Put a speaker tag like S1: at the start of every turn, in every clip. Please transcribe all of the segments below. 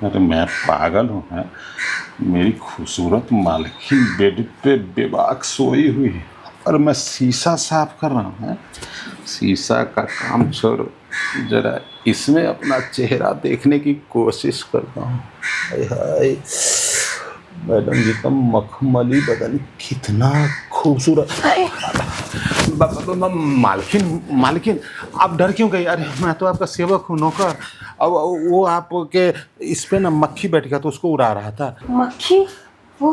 S1: अरे मैं पागल हूँ है? मेरी खूबसूरत मालकिन बेड पे बेबाक सोई हुई है और मैं शीशा साफ कर रहा हूँ है? शीशा का काम छोड़ जरा इसमें अपना चेहरा देखने की कोशिश करता हूँ। हाय हाय, मैडम जी का मखमली बदन कितना खूबसूरत। मालकिन मालकिन, आप डर क्यों गई? अरे मैं तो आपका सेवक हूँ, नौकर। अब वो आपके इस पे ना मक्खी बैठ गया तो उसको उड़ा रहा था।
S2: मक्खी? वो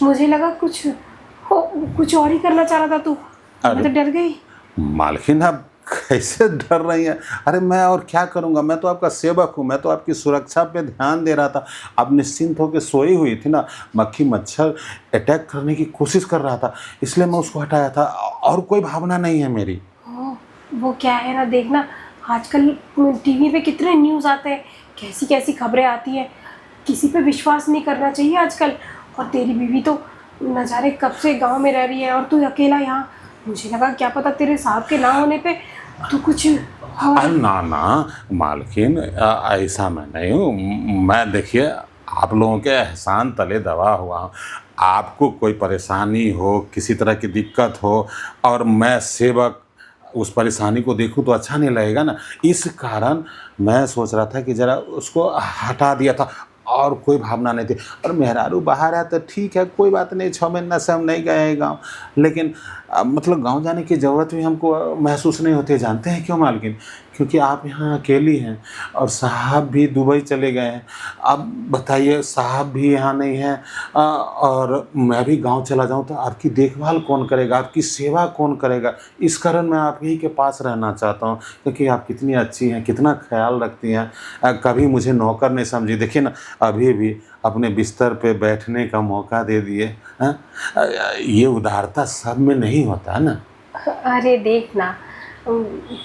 S2: मुझे लगा कुछ और ही करना चाह रहा था तू। मैं तो डर गई।
S1: मालकिन आप कैसे डर रही हैं? अरे मैं और क्या करूंगा, मैं तो आपका सेवक हूँ, मैं तो आपकी सुरक्षा पे ध्यान दे रहा था। आप निश्चिंत होकर सोई हुई थी ना, मक्खी मच्छर अटैक करने की कोशिश कर रहा था, इसलिए मैं उसको हटाया था, और कोई भावना नहीं है मेरी।
S2: वो क्या है ना, देखना आजकल टीवी पे कितने न्यूज़ आते हैं, कैसी कैसी खबरें आती हैं। किसी पे विश्वास नहीं करना चाहिए आजकल। और तेरी बीवी तो न जाने कब से गांव में रह रही है और तू अकेला यहाँ। मुझे लगा क्या पता तेरे साथ के ना होने पे तू कुछ
S1: अरे ना ना मालकिन, ऐसा मैं नहीं हूँ। मैं देखिए आप लोगों के एहसान तले दबा हुआ हूँ। आपको कोई परेशानी हो, किसी तरह की दिक्कत हो, और मैं सेवक उस परेशानी को देखूं तो अच्छा नहीं लगेगा ना। इस कारण मैं सोच रहा था कि ज़रा उसको हटा दिया था, और कोई भावना नहीं थी। और मेहरारू बाहर है तो ठीक है, कोई बात नहीं, 6 महीना से हम नहीं गए हैं गाँव। लेकिन मतलब गांव जाने की ज़रूरत भी हमको महसूस नहीं होती है। जानते हैं क्यों मालकिन? क्योंकि आप यहाँ अकेली हैं और साहब भी दुबई चले गए हैं। अब बताइए, साहब भी यहाँ नहीं हैं, और मैं भी गांव चला जाऊँ तो आपकी देखभाल कौन करेगा, आपकी सेवा कौन करेगा? इस कारण मैं आप ही के पास रहना चाहता हूँ, क्योंकि आप कितनी अच्छी हैं, कितना ख्याल रखती हैं। कभी मुझे नौकर नहीं समझी। देखिए ना, अभी भी अपने बिस्तर पे बैठने का मौका दे दिए हैं। ये उदारता सब में नहीं होता है ना।
S2: अरे देख ना,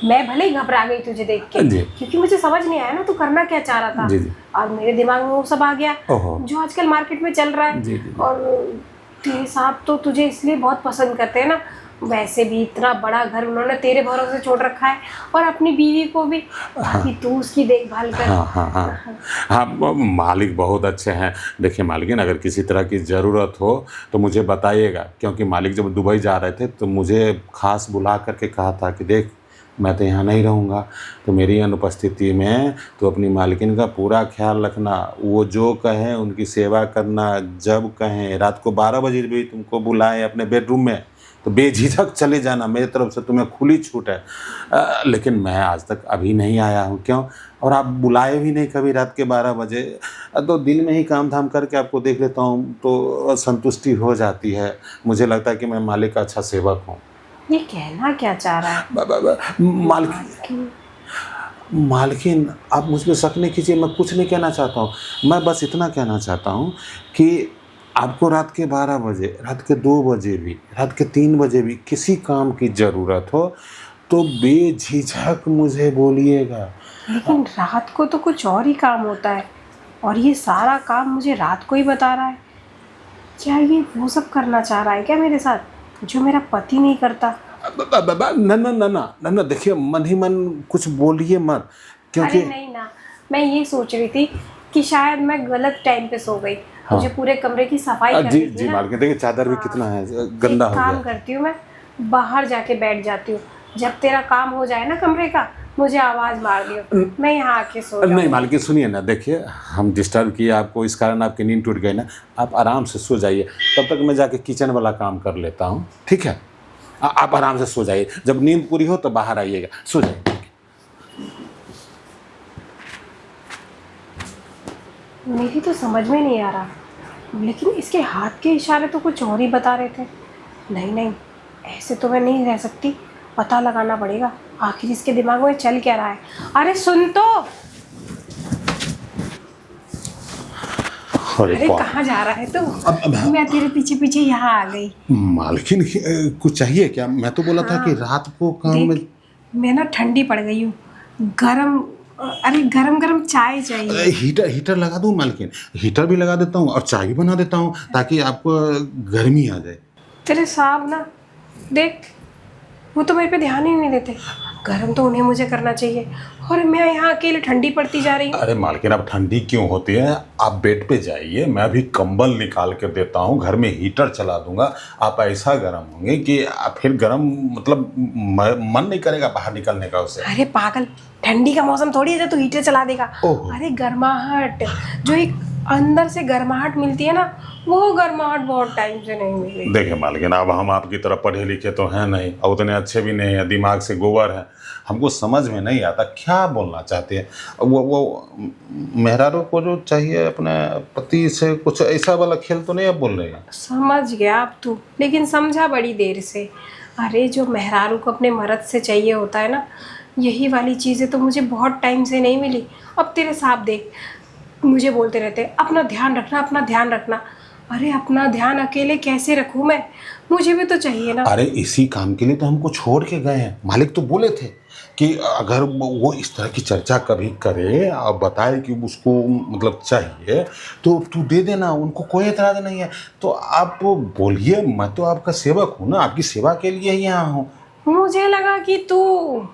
S2: मैं भले ही घबरा गई तुझे देख के,
S1: जी
S2: क्योंकि मुझे समझ नहीं आया ना तू करना क्या चाह रहा था।
S1: जी जी।
S2: और मेरे दिमाग में वो सब आ गया
S1: ओहो।
S2: जो आजकल मार्केट में चल रहा है।
S1: जी जी जी।
S2: और तेरे साहब तो तुझे इसलिए बहुत पसंद करते हैं ना। वैसे भी इतना बड़ा घर उन्होंने तेरे भरोसे छोड़ रखा है, और अपनी बीवी को भी, ताकि तू उसकी देखभाल कर।
S1: हाँ हाँ हाँ हाँ, मालिक बहुत अच्छे हैं। देखिए मालिकिन, अगर किसी तरह की ज़रूरत हो तो मुझे बताइएगा, क्योंकि मालिक जब दुबई जा रहे थे तो मुझे खास बुला करके कहा था कि देख, मैं तो यहाँ नहीं रहूँगा, तो मेरी अनुपस्थिति में तो अपनी मालकिन का पूरा ख्याल रखना। वो जो कहें उनकी सेवा करना, जब कहें, रात को 12 बजे भी तुमको बुलाएं अपने बेडरूम में तो बेझिझक चले जाना, मेरी तरफ से तुम्हें खुली छूट है। लेकिन मैं आज तक अभी नहीं आया हूँ। क्यों? और आप बुलाए भी नहीं कभी रात के 12 बजे। तो दिन में ही काम धाम करके आपको देख लेता हूँ तो संतुष्टि हो जाती है। मुझे लगता है कि मैं मालिक का अच्छा सेवक हूँ।
S2: ये कहना क्या चाह रहा है?
S1: मालकिन, मालकिन आप मुझ पर शक नहीं कीजिए, मैं कुछ नहीं कहना चाहता हूँ। मैं बस इतना कहना चाहता हूँ कि आपको रात के 12 बजे, रात के 2 बजे भी, रात के 3 बजे भी किसी काम की ज़रूरत हो तो बेझिझक मुझे बोलिएगा।
S2: लेकिन रात को तो कुछ और ही काम होता है, और ये सारा काम मुझे रात को ही बता रहा है। क्या ये वो सब करना चाह रहा है क्या मेरे साथ, जो मेरा पति नहीं करता?
S1: ना ना ना ना ना ना, देखिए मन ही मन कुछ बोलिए मत, क्योंकि
S2: अरे नहीं ना, मैं ये सोच रही थी कि शायद मैं गलत टाइम पे सो गई।
S1: हाँ।
S2: मुझे पूरे कमरे की सफाई
S1: जी
S2: करनी थी
S1: जी
S2: ना।
S1: मालकिन, देखिए चादर भी
S2: हाँ।
S1: कितना है, गंदा
S2: एक
S1: हो
S2: काम
S1: गया।
S2: करती हूँ, मैं बाहर जाके बैठ जाती हूँ। जब तेरा काम हो जाए ना कमरे का, मुझे आवाज़ मार दियो, मैं यहाँ आके सो
S1: नहीं
S2: जाऊँगी।
S1: मालकिन सुनिए ना, देखिए हम डिस्टर्ब किए आपको, इस कारण आपकी नींद टूट गई ना। आप आराम से सो जाइए, तब तक मैं जाके किचन वाला काम कर लेता हूँ, ठीक है? आप आराम से सो जाइए, जब नींद पूरी हो तो बाहर आइएगा, सो जाइए।
S2: मेरी तो समझ में नहीं आ रहा, लेकिन इसके हाथ के इशारे तो कुछ और ही बता रहे थे। नहीं नहीं, ऐसे तो मैं नहीं रह सकती, पता लगाना पड़ेगा आखिर इसके दिमाग में चल क्या रहा है। अरे सुन तो। अरे कहाँ जा रहा है तू? मैं तेरे पीछे पीछे यहाँ आ गई।
S1: मालकिन कुछ चाहिए क्या? मैं तो बोला था कि रात को काम में।
S2: मैं ना ठंडी पड़ गई हूँ, गरम, अरे गरम गरम चाय चाहिए।
S1: हीटर लगा दूं मालकिन? हीटर भी लगा देता हूँ और चाय भी बना देता हूँ, ताकि आपको गर्मी आ जाए।
S2: तेरे साहब ना, देख, वो तो मेरे पे ध्यान ही नहीं देते। गरम तो उन्हें मुझे करना चाहिए, और मैं यहाँ अकेले ठंडी पड़ती जा रही हूँ।
S1: अरे मालकिन, अब ठंडी क्यों होती है? आप बेड पे जाइए, मैं अभी कंबल निकाल कर देता हूँ, घर में हीटर चला दूंगा। आप ऐसा गर्म होंगे कि फिर गर्म मतलब मन नहीं करेगा बाहर निकलने का उससे।
S2: अरे पागल, ठंडी का मौसम थोड़ी है जो तू हीटर चला देगा।
S1: ओहो।
S2: अरे गर्माहट, जो एक अंदर से गर्माहट मिलती है ना, वो गर्माहट बहुत टाइम से नहीं मिली।
S1: देखिए मालकिन, अब हम आपकी तरह पढ़े लिखे तो हैं नहीं और उतने अच्छे भी नहीं हैं, दिमाग से गोबर है, हमको समझ में नहीं आता क्या बोलना चाहते हैं। वो मेहरारू को जो चाहिए अपने पति से, कुछ ऐसा वाला खेल तो नहीं आप बोल रहे हैं?
S2: समझ गया अब तू, लेकिन समझा बड़ी देर से। अरे जो मेहरारू को अपने मर्द से चाहिए होता है ना, यही वाली चीज़ें तो मुझे बहुत टाइम से नहीं मिली। अब तेरे साहब देख, मुझे बोलते रहते हैं अपना ध्यान रखना, अपना ध्यान रखना। अरे अपना ध्यान अकेले कैसे रखूं मैं? मुझे भी तो चाहिए ना।
S1: अरे इसी काम के लिए तो हमको छोड़ के गए हैं। मालिक तो बोले थे कि अगर वो इस तरह की चर्चा कभी करे और बताए कि उसको मतलब चाहिए तो तू दे देना, उनको कोई एतराज़ नहीं है। तो आप बोलिए, मैं तो आपका सेवक हूँ ना, आपकी सेवा के लिए ही यहाँ हूँ।
S2: मुझे लगा कि तू,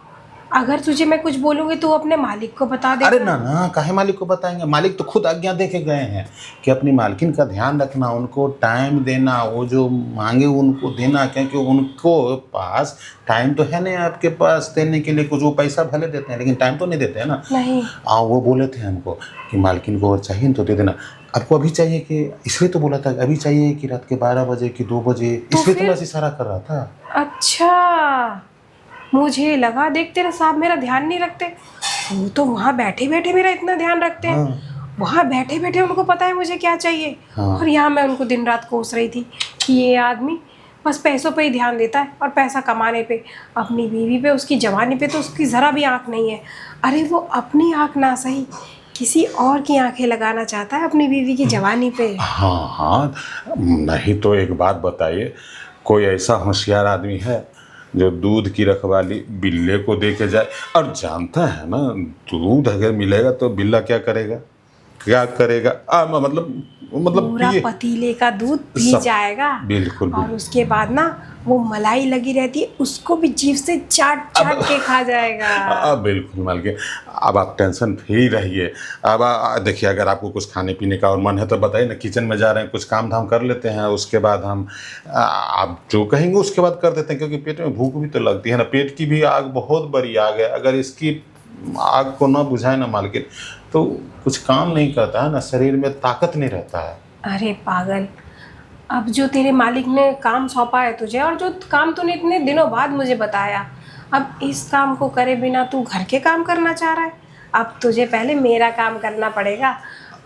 S2: अगर तुझे मैं कुछ बोलूँगी तू अपने मालिक को बता दे।
S1: अरे ना ना, काहे मालिक को बताएंगे? मालिक तो खुद आज्ञा दे के गए हैं कि अपनी मालकिन का ध्यान रखना, उनको टाइम देना, वो जो मांगे उनको देना, क्योंकि उनको पास टाइम तो है नहीं आपके पास देने के लिए। कुछ वो पैसा भले देते हैं लेकिन टाइम तो नहीं देते हैं ना।
S2: नहीं।
S1: वो बोले थे हमको कि मालकिन को चाहिए तो दे देना। आपको अभी चाहिए कि, इसलिए तो बोला था अभी चाहिए कि रात के 12 बजे कि 2 बजे, इसलिए तो मैं इशारा कर रहा था।
S2: अच्छा, मुझे लगा देख तेरे साहब मेरा ध्यान नहीं रखते। वो तो वहाँ बैठे बैठे मेरा इतना ध्यान रखते हैं।
S1: हाँ।
S2: वहाँ बैठे बैठे उनको पता है मुझे क्या चाहिए।
S1: हाँ।
S2: और यहाँ मैं उनको दिन रात कोस रही थी कि ये आदमी बस पैसों पे ही ध्यान देता है और पैसा कमाने पे, अपनी बीवी पे, उसकी जवानी पे तो उसकी ज़रा भी आँख नहीं है। अरे वो अपनी आँख ना सही, किसी और की आंखें लगाना चाहता है अपनी बीवी की जवानी पे।
S1: हाँ हाँ, नहीं तो एक बात बताइए, कोई ऐसा होशियार आदमी है जो दूध की रखवाली बिल्ले को दे के जाए? और जानता है ना, दूध अगर मिलेगा तो बिल्ला क्या करेगा, क्या करेगा? मतलब
S2: पूरा
S1: पिए।
S2: पतीले का दूध पी
S1: सब।
S2: जाएगा।
S1: बिल्कुल
S2: और उसके बाद ना वो मलाई लगी रहती है, उसको भी जीभ से चाट चाट के खा जाएगा।
S1: बिल्कुल मालकिन, अब आप टेंशन फ्री रहिए। अब देखिए, अगर आपको कुछ खाने पीने का और मन है तो बताइए ना, किचन में जा रहे हैं, कुछ काम धाम कर लेते हैं, उसके बाद हम आप जो कहेंगे उसके बाद कर देते हैं, क्योंकि पेट में भूख भी तो लगती है ना। पेट की भी आग बहुत बड़ी आग है, अगर इसकी आग को ना बुझाए ना मालकिन तो कुछ काम नहीं करता है ना, शरीर में ताकत नहीं रहता है।
S2: अरे पागल, अब जो तेरे मालिक ने काम सौंपा है तुझे, और जो काम तूने इतने दिनों बाद मुझे बताया, अब इस काम को करे बिना तू घर के काम करना चाह रहा है। अब तुझे पहले मेरा काम करना पड़ेगा।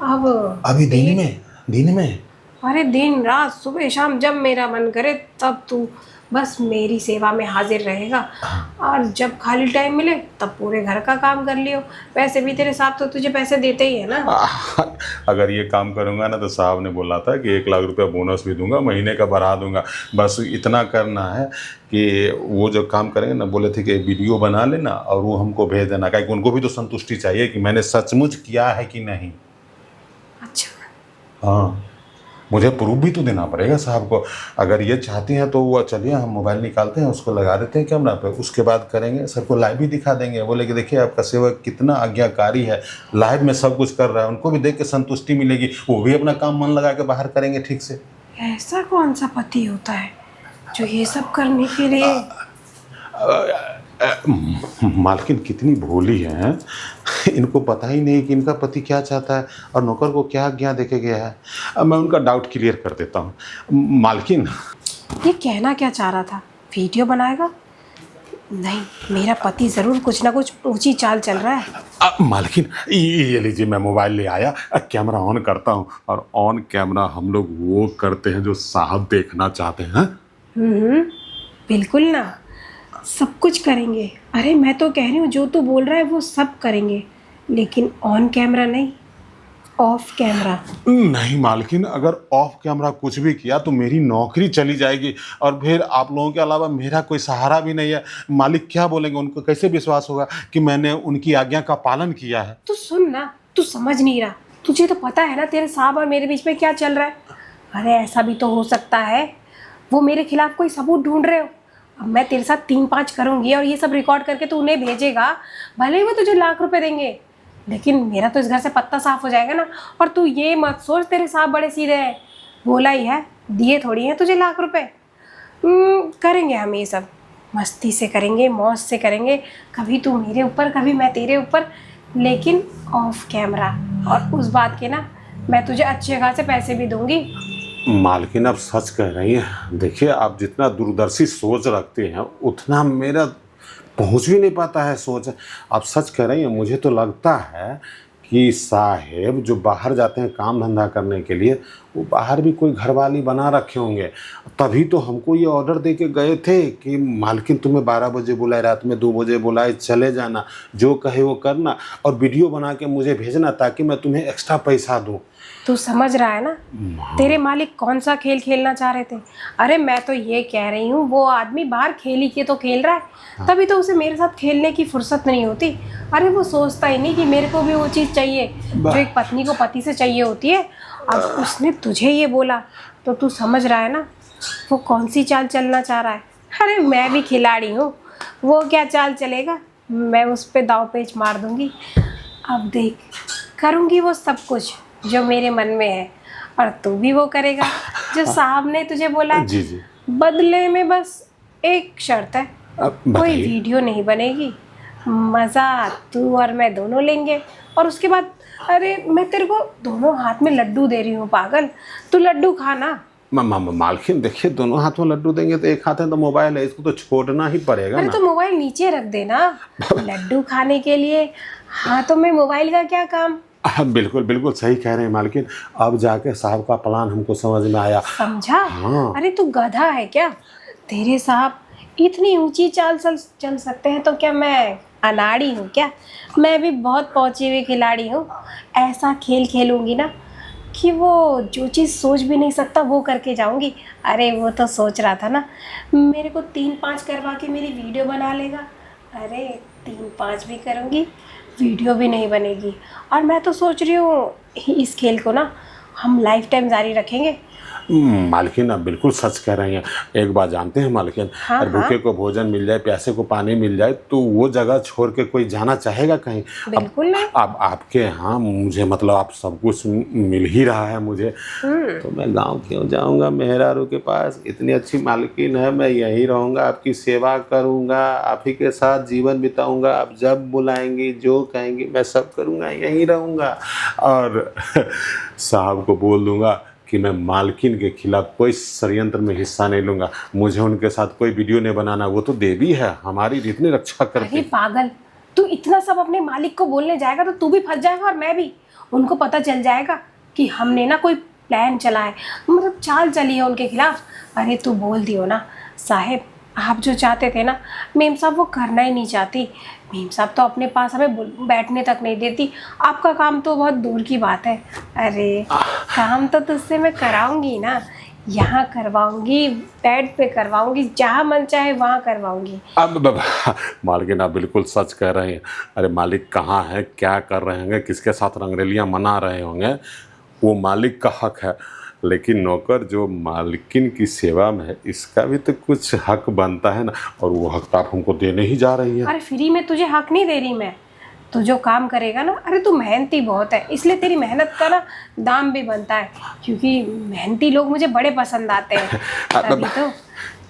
S2: अब
S1: अभी दिन में
S2: अरे दिन रात सुबह शाम जब मेरा मन करे तब तू बस मेरी सेवा में हाजिर रहेगा। और जब खाली टाइम मिले तब पूरे घर का काम कर लियो। वैसे भी तेरे साहब तो तुझे पैसे देते ही है ना।
S1: अगर ये काम करूँगा ना तो साहब ने बोला था कि 1 लाख रुपया बोनस भी दूंगा, महीने का बढ़ा दूंगा। बस इतना करना है कि वो जो काम करेंगे ना, बोले थे कि वीडियो बना लेना और वो हमको भेज देना, क्योंकि उनको भी तो संतुष्टि चाहिए कि मैंने सचमुच किया है कि नहीं।
S2: अच्छा।
S1: हाँ, मुझे प्रूफ भी तो देना पड़ेगा साहब को। अगर ये चाहती हैं तो वो चलिए हम मोबाइल निकालते हैं, उसको लगा देते हैं कैमरा पे, उसके बाद करेंगे, सबको लाइव भी दिखा देंगे। बोले कि देखिए आपका सेवक कितना आज्ञाकारी है, लाइव में सब कुछ कर रहा है। उनको भी देख के संतुष्टि मिलेगी, वो भी अपना काम मन लगा के बाहर करेंगे ठीक से।
S2: ऐसा कौन सा पति होता है जो ये सब करने के लिए?
S1: मालकिन कितनी भोली है, इनको पता ही नहीं कि इनका पति क्या चाहता है और नौकर को क्या आज्ञा देके गया है। अब मैं उनका डाउट क्लियर कर देता हूँ। मालकिन,
S2: ये कहना क्या चाह रहा था? वीडियो बनाएगा? नहीं, मेरा पति ज़रूर कुछ ना कुछ ऊंची चाल चल रहा है।
S1: मालकिन ये लीजिए, मैं मोबाइल ले आया, कैमरा ऑन करता हूँ। और ऑन कैमरा हम लोग वो करते हैं जो साहब देखना चाहते हैं।
S2: बिल्कुल ना, सब कुछ करेंगे। अरे मैं तो कह रही हूँ जो तू बोल रहा है वो सब करेंगे, लेकिन ऑन कैमरा नहीं, ऑफ कैमरा।
S1: नहीं मालकिन, अगर ऑफ कैमरा कुछ भी किया तो मेरी नौकरी चली जाएगी और फिर आप लोगों के अलावा मेरा कोई सहारा भी नहीं है। मालिक क्या बोलेंगे, उनको कैसे विश्वास होगा कि मैंने उनकी आज्ञा का पालन किया है।
S2: तू सुन ना, तू समझ नहीं रहा। तुझे तो पता है ना तेरे साहब और मेरे बीच में क्या चल रहा है। अरे ऐसा भी तो हो सकता है वो मेरे खिलाफ कोई सबूत ढूंढ रहे हो अब मैं तेरे साथ 3-5 करूँगी और ये सब रिकॉर्ड करके तू उन्हें भेजेगा, भले ही वो तुझे लाख रुपए देंगे, लेकिन मेरा तो इस घर से पत्ता साफ हो जाएगा ना। और तू ये मत सोच तेरे साथ बड़े सीधे हैं, बोला ही है, दिए थोड़ी हैं तुझे लाख रुपए। करेंगे हम ये सब, मस्ती से करेंगे, मौज से करेंगे, कभी तू मेरे ऊपर कभी मैं तेरे ऊपर, लेकिन ऑफ कैमरा। और उस बात के ना मैं तुझे अच्छे खासे पैसे भी दूंगी।
S1: मालकिन आप सच कह रही हैं। देखिए, आप जितना दूरदर्शी सोच रखते हैं उतना मेरा पहुंच भी नहीं पाता है सोच। आप सच कह रही हैं। मुझे तो लगता है कि साहेब जो बाहर जाते हैं काम धंधा करने के लिए, वो बाहर भी कोई घरवाली बना रखे होंगे, तभी तो हमको ये ऑर्डर दे के गए थे कि मालकिन तुम्हें 12 बजे बुलाए, रात में 2 बजे बुलाए, चले जाना, जो कहे वो करना और वीडियो बना के मुझे भेजना ताकि मैं तुम्हें एक्स्ट्रा पैसा दूँ।
S2: तू समझ रहा है ना तेरे मालिक कौन सा खेल खेलना चाह रहे थे? अरे मैं तो ये कह रही हूँ, वो आदमी बाहर खेल ही के तो खेल रहा है, तभी तो उसे मेरे साथ खेलने की फुर्सत नहीं होती। अरे वो सोचता ही नहीं कि मेरे को भी वो चीज़ चाहिए जो एक पत्नी को पति से चाहिए होती है। अब उसने तुझे ये बोला तो तू समझ रहा है ना वो कौन सी चाल चलना चाह रहा है। अरे मैं भी खिलाड़ी हूँ, वो क्या चाल चलेगा, मैं उस पर दाव पेच मार दूंगी। अब देख, करूँगी वो सब कुछ जो मेरे मन में है, और तू भी वो करेगा जो साहब ने तुझे बोला है।
S1: जी जी।
S2: बदले में बस एक शर्त है,
S1: अब
S2: कोई
S1: बताइए।
S2: वीडियो नहीं बनेगी, मज़ा तू और मैं दोनों लेंगे। और उसके बाद अरे मैं तेरे को दोनों हाथ में लड्डू दे रही हूँ पागल, तू लड्डू खा ना।
S1: मालकिन देखिए, दोनों हाथ में लड्डू देंगे तो एक हाथ में तो मोबाइल है, इसको तो छोड़ना ही पड़ेगा
S2: अरे
S1: ना।
S2: तो मोबाइल नीचे रख देना, लड्डू खाने के लिए हाथों में मोबाइल का क्या काम।
S1: बिल्कुल बिल्कुल सही कह रहे हैं मालकिन। अब जाके साहब का प्लान हमको समझ में आया।
S2: समझा?
S1: हाँ।
S2: अरे तू गधा है क्या? तेरे साहब इतनी ऊंची चाल चल सकते हैं तो क्या मैं अनाड़ी हूँ क्या? मैं भी बहुत पहुँची हुई खिलाड़ी हूँ। ऐसा खेल खेलूंगी ना कि वो जो चीज़ सोच भी नहीं सकता वो करके जाऊंगी। अरे वो तो सोच रहा था ना मेरे को 3-5 करवा के मेरी वीडियो बना लेगा। अरे 3-5 भी करूंगी, वीडियो भी नहीं बनेगी। और मैं तो सोच रही हूँ इस खेल को ना हम लाइफ टाइम जारी रखेंगे।
S1: मालकिन आप बिल्कुल सच कह रही हैं। एक बात जानते हैं मालकिन,
S2: हाँ,
S1: अगर भूखे को भोजन मिल जाए, प्यासे को पानी मिल जाए, तो वो जगह छोड़ के कोई जाना चाहेगा कहीं?
S2: बिल्कुल नहीं।
S1: अब आपके यहाँ मुझे मतलब आप सब कुछ मिल ही रहा है मुझे, तो मैं गांव क्यों जाऊंगा मेहरारू के पास? इतनी अच्छी मालकिन है, मैं यहीं रहूंगा, आपकी सेवा करूंगा, आप ही के साथ जीवन बिताऊंगा। आप जब बुलाएंगी, जो कहेंगी, मैं सब करूंगा, यहीं रहूंगा। और साहब को बोल दूंगा कि मैं मालकिन के खिलाफ कोई षड्यंत्र में हिस्सा नहीं लूंगा, मुझे उनके साथ कोई वीडियो नहीं बनाना। वो तो देवी है, हमारी इतनी रक्षा करती
S2: अरे
S1: है।
S2: पागल, तू इतना सब अपने मालिक को बोलने जाएगा तो तू भी फंस जाएगा और मैं भी। उनको पता चल जाएगा कि हमने ना कोई प्लान चला है, मतलब चाल चली है उनके खिलाफ। अरे तू बोल दियो ना साहेब, आप जो चाहते थे ना मेम साहब वो करना ही नहीं चाहती। मेम साहब तो अपने पास हमें बैठने तक नहीं देती, आपका काम तो बहुत दूर की बात है। अरे काम तो तुझसे मैं कराऊंगी ना, यहाँ करवाऊंगी, बेड पे करवाऊंगी, जहाँ मन चाहे वहाँ करवाऊंगी।
S1: अब मालकिन आप बिल्कुल सच कह रहे हैं। अरे मालिक कहाँ है, क्या कर रहे होंगे, किसके साथ रंगरेलियाँ मना रहे होंगे, वो मालिक का हक है। लेकिन नौकर जो मालकिन की सेवा में है, इसका भी तो कुछ हक बनता है ना, और वो हक तो आप हमको देने ही जा रही हैं।
S2: अरे फ्री में तुझे हक नहीं दे रही मैं, तू जो काम करेगा ना, अरे तू मेहनती बहुत है, इसलिए तेरी मेहनत का ना दाम भी बनता है, क्योंकि मेहनती लोग मुझे बड़े पसंद आते हैं। तभी तो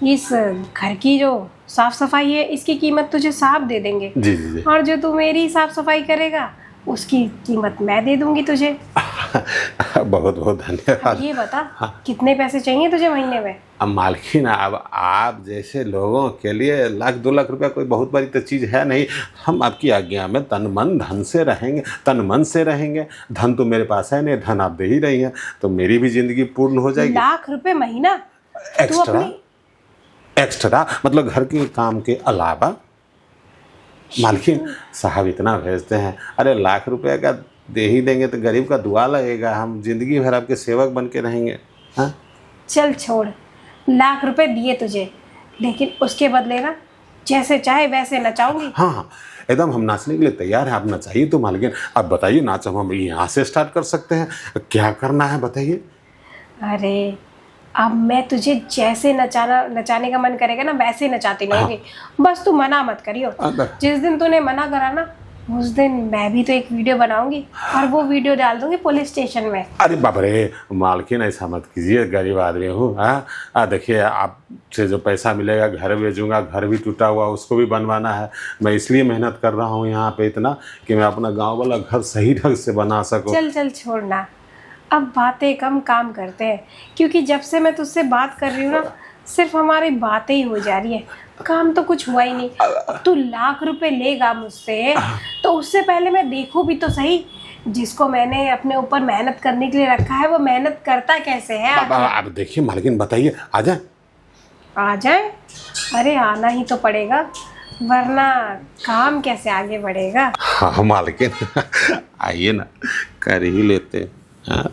S2: इस घर की जो साफ सफाई है इसकी कीमत तुझे साहब दे देंगे।
S1: जी जी जी।
S2: और जो तू मेरी साफ सफाई करेगा उसकी कीमत मैं दे दूंगी तुझे।
S1: बहुत बहुत धन्यवाद।
S2: अब ये बता कितने पैसे चाहिए तुझे महीने में?
S1: अब मालकिन, अब आप जैसे लोगों के लिए 1-2 लाख रुपया कोई बहुत बड़ी तो चीज़ है नहीं। हम आपकी आज्ञा में तन मन धन से रहेंगे, तन मन से रहेंगे। धन तो मेरे पास है नहीं, धन आप दे ही रही हैं, तो मेरी भी जिंदगी पूर्ण हो जाएगी।
S2: लाख रुपए महीना? तू
S1: एक्स्ट्रा
S2: अपनी
S1: एक्स्ट्रा मतलब घर के काम के अलावा। मालकिन साहब इतना भेजते हैं, अरे लाख रुपए का दे ही देंगे तो गरीब का दुआ लगेगा, हम जिंदगी भर आपके सेवक बन के रहेंगे। हाँ
S2: चल छोड़, लाख रुपए दिए तुझे, लेकिन उसके बदले ना जैसे चाहे वैसे नचाऊंगी।
S1: हाँ हाँ, एकदम हम नाचने के लिए तैयार हैं। आप नचाइए तो मालकिन, आप बताइए नाच हम यहाँ से स्टार्ट कर सकते हैं। क्या करना है बताइए।
S2: अरे अब मैं तुझे जैसे नचाने का मन करेगा ना वैसे नचाती रहूंगी। बस तू मना मत करियो। जिस दिन तूने मना करा ना उस दिन मैं भी तो एक वीडियो बनाऊंगी और वो वीडियो डाल दूंगी पुलिस स्टेशन में।
S1: अरे बाप रे मालकिन, ऐसा मत कीजिए, गरीब आदमी हूँ। हाँ देखिए, आपसे जो पैसा मिलेगा घर भेजूंगा, घर भी टूटा हुआ उसको भी बनवाना है। मैं इसलिए मेहनत कर रहा हूँ यहाँ पे इतना कि मैं अपना गांव वाला घर सही ढंग से बना सकूँ।
S2: चल चल छोड़ना, अब बातें कम काम करते हैं, क्योंकि जब से मैं तुझसे बात कर रही हूँ ना सिर्फ हमारी बातें ही हो जा रही है, काम तो कुछ हुआ ही नहीं। अब तू लाख रुपए लेगा मुझसे तो उससे पहले मैं देखूं भी तो सही, जिसको मैंने अपने ऊपर मेहनत करने के लिए रखा है वो मेहनत करता कैसे है।
S1: अब देखिए मालकिन, बताइए आ जाए।
S2: आ जाए? अरे आना ही तो पड़ेगा, वरना काम कैसे आगे बढ़ेगा।
S1: हाँ मालकिन आइए ना, कर ही लेते। हाँ